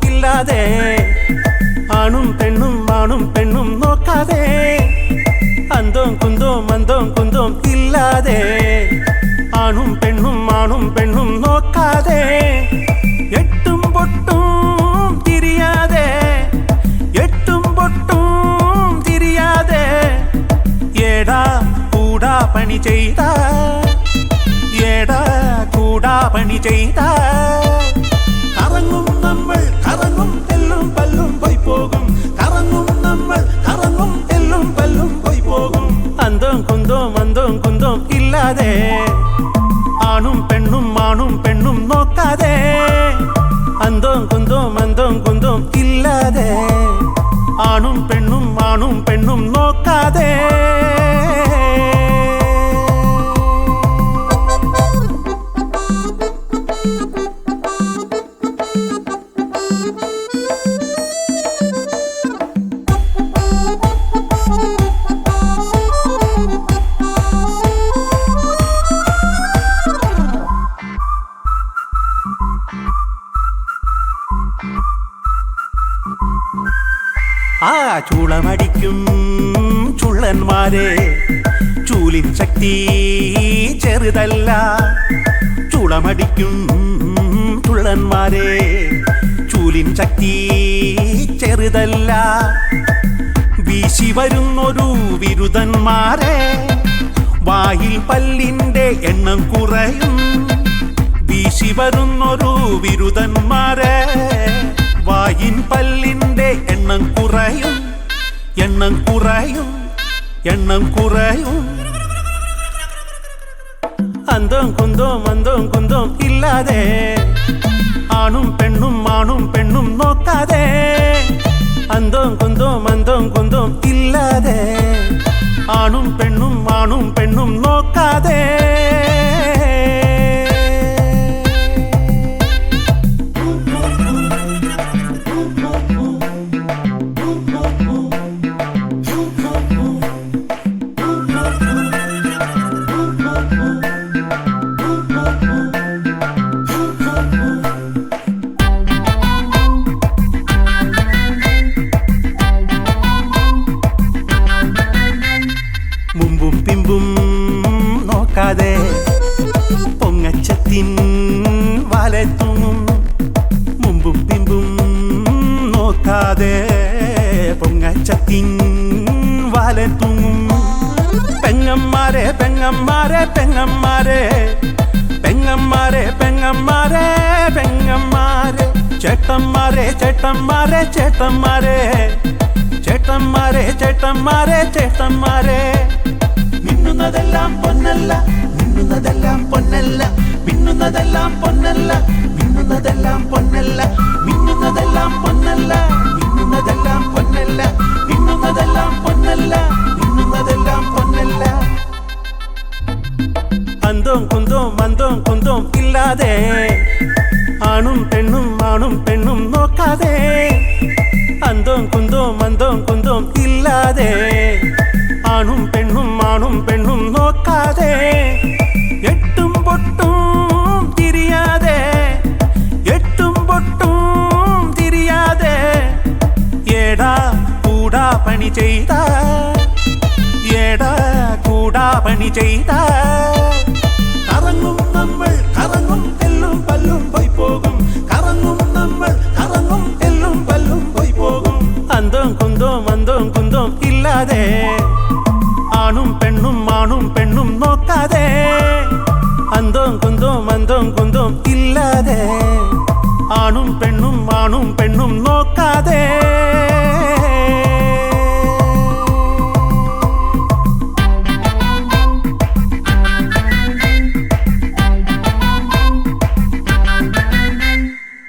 ഇല്ലാതെ ആണും പെണ്ണും നോക്കാതെ അന്തോം കുന്തോം ഇല്ലാതെ ആണും പെണ്ണും നോക്കാതെ എട്ടും പൊട്ടും തിരിയാതെ ഏടാ കൂടാ പണി ചെയ്ത കറങ്ങും നമ്മൾ കറങ്ങും എല്ലും പല്ലും പോയി പോകും കറങ്ങും നമ്മൾ കറങ്ങും എല്ലും പല്ലും പോയി പോകും അന്തോം കുന്തോം ഇല്ലാതെ ആണും പെണ്ണും നോക്കാതെ അന്തോം കുന്തോം ഇല്ലാതെ ആണും പെണ്ണും നോക്കാതെ ആ ചൂളമടിക്കും ചുള്ളന്മാരെ ചൂലിൻ ശക്തി ചെറുതല്ല ചൂളമടിക്കും ചുള്ളന്മാരെ ചൂലിൻ ശക്തി ചെറുതല്ല വീശി വരുന്നൊരു വിരുദന്മാരെ വായിൽ പല്ലിന്റെ എണ്ണം കുറയും വീശി വരുന്നൊരു വിരുദന്മാരെ വായിൻ പല്ലിന്റെ എണ്ണം കുറയും അന്തോം കുന്തോം ഇല്ലാതെ ആണും പെണ്ണും നോക്കാതെ അന്തോം കുന്തോം ഇല്ലാതെ ആണും പെണ്ണും നോക്കാതെ മുമ്പും പിമ്പും നോക്കാതെ പൊങ്ങച്ചത്തിൻ വാലെത്തും മുമ്പും പിമ്പും നോക്കാതെ പൊങ്ങച്ചത്തിൻ വാലെത്തും പെങ്ങന്മാരെ ചേട്ടന്മാരെ മിന്നുന്നതെല്ലാം പൊന്നല്ല മിന്നുന്നതെല്ലാം പൊന്നല്ല മിന്നുന്നതെല്ലാം പൊന്നല്ല മിന്നുന്നതെല്ലാം പൊന്നല്ല മിന്നുന്നതെല്ലാം പൊന്നല്ല മിന്നുന്നതെല്ലാം പൊന്നല്ല മിന്നുന്നതെല്ലാം പൊന്നല്ല മിന്നുന്നതെല്ലാം പൊന്നല്ല അന്തോം കുന്തോം ഇല്ലാതെ ആണും പെണ്ണും നോക്കാതെ അന്തോം കുന്തോം ഇല്ലാതെ ആണും പെണ്ണും നോക്കാതെ എട്ടും പൊട്ടും തിരിയാതെ ഏടാ കൂടാ പണി ചെയ്ത കറങ്ങും നമ്മൾ കറങ്ങും എല്ലും പല്ലും പോയി പോകും കറങ്ങും നമ്മൾ കറങ്ങും എല്ലും പല്ലും പോയി പോകും അന്തോം കുന്തോം ഇല്ലാതെ ആണും പെണ്ണും നോക്കാതെ അന്തോം കുന്തോം ഇല്ലാതെ ആണും പെണ്ണും നോക്കാതെ